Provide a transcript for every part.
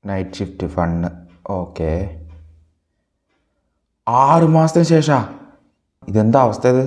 night shift fund okay 6 മാസത്തിന് ശേഷാ ഇതെന്താ അവസ്ഥ ഇത്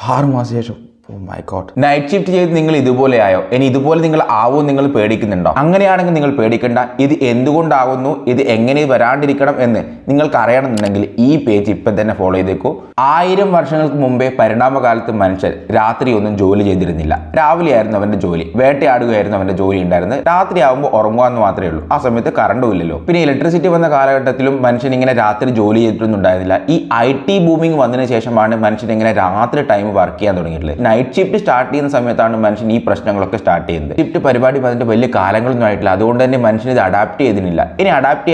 6 മാസത്തിന് ശേഷം oh my God night shift ചെയ്ത് നിങ്ങൾ ഇതുപോലെ ആയോ ഇനി ഇതുപോലെ നിങ്ങൾ ആവും നിങ്ങൾ പേടിക്കുന്നുണ്ടോ അങ്ങനെയാണെങ്കിൽ നിങ്ങൾ പേടിക്കണ്ട ഇത് എന്തുകൊണ്ടാകുന്നു ഇത് എങ്ങനെ വരാണ്ടിരിക്കണം എന്ന് നിങ്ങൾക്ക് അറിയണമെന്നുണ്ടെങ്കിൽ ഈ പേജ് ഇപ്പം തന്നെ ഫോളോ ചെയ്തേക്കൂ 1000 വർഷങ്ങൾക്ക് മുമ്പേ പരിണാമകാലത്ത് മനുഷ്യർ രാത്രി ഒന്നും ജോലി ചെയ്തിരുന്നില്ല രാവിലെ ആയിരുന്നു അവന്റെ ജോലി വേട്ടയാടുകയായിരുന്നു അവന്റെ ജോലി ഉണ്ടായിരുന്നത് രാത്രി ആകുമ്പോൾ ഉറങ്ങുക എന്ന് മാത്രമേ ഉള്ളൂ ആ സമയത്ത് കറണ്ടും ഇല്ലല്ലോ പിന്നെ ഇലക്ട്രിസിറ്റി വന്ന കാലഘട്ടത്തിലും മനുഷ്യൻ ഇങ്ങനെ രാത്രി ജോലി ചെയ്തിട്ടൊന്നും ഉണ്ടായിരുന്നില്ല ഈ IT ബൂമിംഗ് വന്നതിന് ശേഷമാണ് മനുഷ്യൻ ഇങ്ങനെ രാത്രി ടൈം വർക്ക് ചെയ്യാൻ തുടങ്ങിയിട്ടുള്ളത് നൈറ്റ് ഷിഫ്റ്റ് സ്റ്റാർട്ട് ചെയ്യുന്ന സമയത്താണ് മനുഷ്യൻ ഈ പ്രശ്നങ്ങളൊക്കെ സ്റ്റാർട്ട് ചെയ്യുന്നത് ഷിഫ്റ്റ് പരിപാടി അതിന്റെ വലിയ കാലങ്ങളൊന്നും ആയിട്ടില്ല അതുകൊണ്ട് തന്നെ മനുഷ്യൻ ഇത് അഡാപ്റ്റ് ചെയ്തിട്ടില്ല ഇനി അഡാപ്റ്റ്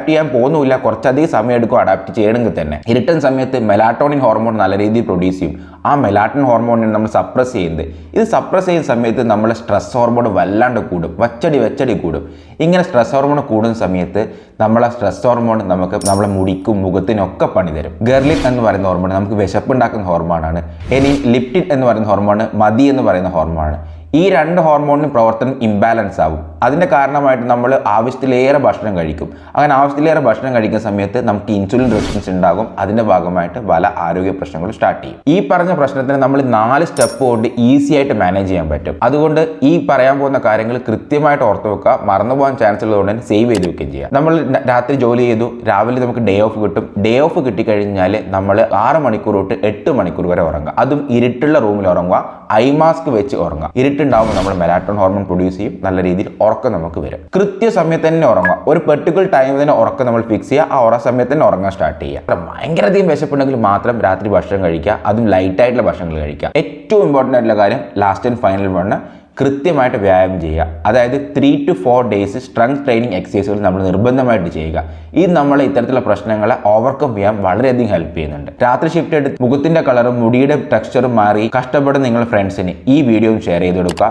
ചെയ്യാൻ പോകുന്നില്ല കുറച്ചധികം സമയം എടുക്കും അഡാപ്റ്റ് ചെയ്യണമെങ്കിൽ തന്നെ ഇരുട്ടൻ സമയത്ത് മെലാറ്റോണിൻ ഹോർമോൺ നല്ല രീതിയിൽ പ്രൊഡ്യൂസ് ചെയ്യും ആ മെലാറ്റോണിൻ ഹോർമോണിനെ നമ്മൾ സപ്രസ് ചെയ്യുന്നത് ഇത് സപ്രസ് ചെയ്യുന്ന സമയത്ത് നമ്മളെ സ്ട്രെസ് ഹോർമോൺ വല്ലാണ്ട് കൂടും വച്ചടി കൂടും ഇങ്ങനെ സ്ട്രെസ് ഹോർമോൺ കൂടുന്ന സമയത്ത് നമ്മളെ സ്ട്രെസ് ഹോർമോൺ നമുക്ക് നമ്മളെ മുടിക്കും മുഖത്തിനൊക്കെ പണി തരും ഗർലിൻ എന്ന് പറയുന്ന ഹോർമോൺ നമുക്ക് വിശപ്പുണ്ടാക്കുന്ന ഹോർമോണാണ് ഇനി ലിപ്റ്റിൻ എന്ന് പറയുന്ന ഹോർമോൺ മതി എന്ന് പറയുന്ന ഹോർമോണാണ് ഈ രണ്ട് ഹോർമോണിന് പ്രവർത്തനം ഇംബാലൻസ് ആവും അതിൻ്റെ കാരണമായിട്ട് നമ്മൾ ആവശ്യത്തിലേറെ ഭക്ഷണം കഴിക്കും അങ്ങനെ ആവശ്യത്തിലേറെ ഭക്ഷണം കഴിക്കുന്ന സമയത്ത് നമുക്ക് ഇൻസുലിൻ റെസിസ്റ്റൻസ് ഉണ്ടാകും അതിൻ്റെ ഭാഗമായിട്ട് പല ആരോഗ്യ പ്രശ്നങ്ങളും സ്റ്റാർട്ട് ചെയ്യും ഈ പറഞ്ഞ പ്രശ്നത്തിന് നമ്മൾ 4 സ്റ്റെപ്പ് കൊണ്ട് ഈസി ആയിട്ട് മാനേജ് ചെയ്യാൻ പറ്റും അതുകൊണ്ട് ഈ പറയാൻ പോകുന്ന കാര്യങ്ങൾ കൃത്യമായിട്ട് ഓർത്ത് വെക്കുക മറന്നുപോകാൻ ചാൻസ് ഉള്ളതുകൊണ്ട് തന്നെ സേവ് ചെയ്ത് വെക്കുകയും ചെയ്യാം നമ്മൾ രാത്രി ജോലി ചെയ്തു രാവിലെ നമുക്ക് ഡേ ഓഫ് കിട്ടും ഡേ ഓഫ് കിട്ടിക്കഴിഞ്ഞാൽ നമ്മൾ 6 മണിക്കൂർ തൊട്ട് 8 മണിക്കൂർ വരെ ഉറങ്ങുക അതും ഇരുട്ടുള്ള റൂമിൽ ഉറങ്ങുക ഐ മാസ്ക് വെച്ച് ഉറങ്ങുക ഇരുട്ടുണ്ടാകുമ്പോൾ നമ്മൾ മെലാറ്റോണിൻ ഹോർമോൺ പ്രൊഡ്യൂസ് ചെയ്യും നല്ല രീതിയിൽ ഉറക്കം നമുക്ക് വരും കൃത്യസമയത്ത് തന്നെ ഉറങ്ങുക ഒരു പെർട്ടിക്കുലർ ടൈം തന്നെ ഉറക്കം നമ്മൾ ഫിക്സ് ചെയ്യുക ആ സമയത്ത് തന്നെ ഉറങ്ങാൻ സ്റ്റാർട്ട് ചെയ്യുക ഭയങ്കരധികം വിശപ്പുണ്ടെങ്കിൽ മാത്രം രാത്രി ഭക്ഷണം കഴിക്കുക അതും ലൈറ്റ് ആയിട്ടുള്ള ഭക്ഷണങ്ങൾ കഴിക്കുക ഏറ്റവും ഇമ്പോർട്ടൻ്റ് ആയിട്ടുള്ള കാര്യം ലാസ്റ്റ് ആൻഡ് ഫൈനൽ വണ് കൃത്യമായിട്ട് വ്യായാമം ചെയ്യുക അതായത് 3 to 4 ഡേയ്സ് സ്ട്രെങ്ത് ട്രെയിനിങ് എക്സസൈസുകൾ നമ്മൾ നിർബന്ധമായിട്ട് ചെയ്യുക ഇത് നമ്മളെ ഇത്തരത്തിലുള്ള പ്രശ്നങ്ങളെ ഓവർകം ചെയ്യാൻ വളരെയധികം ഹെൽപ്പ് ചെയ്യുന്നുണ്ട് രാത്രി ഷിഫ്റ്റ് എടുത്ത് മുഖത്തിന്റെ കളറും മുടിയുടെ ടെക്സ്ചറും മാറി കഷ്ടപ്പെടുന്ന നിങ്ങളുടെ ഫ്രണ്ട്സിന് ഈ വീഡിയോ ഷെയർ ചെയ്ത് കൊടുക്കുക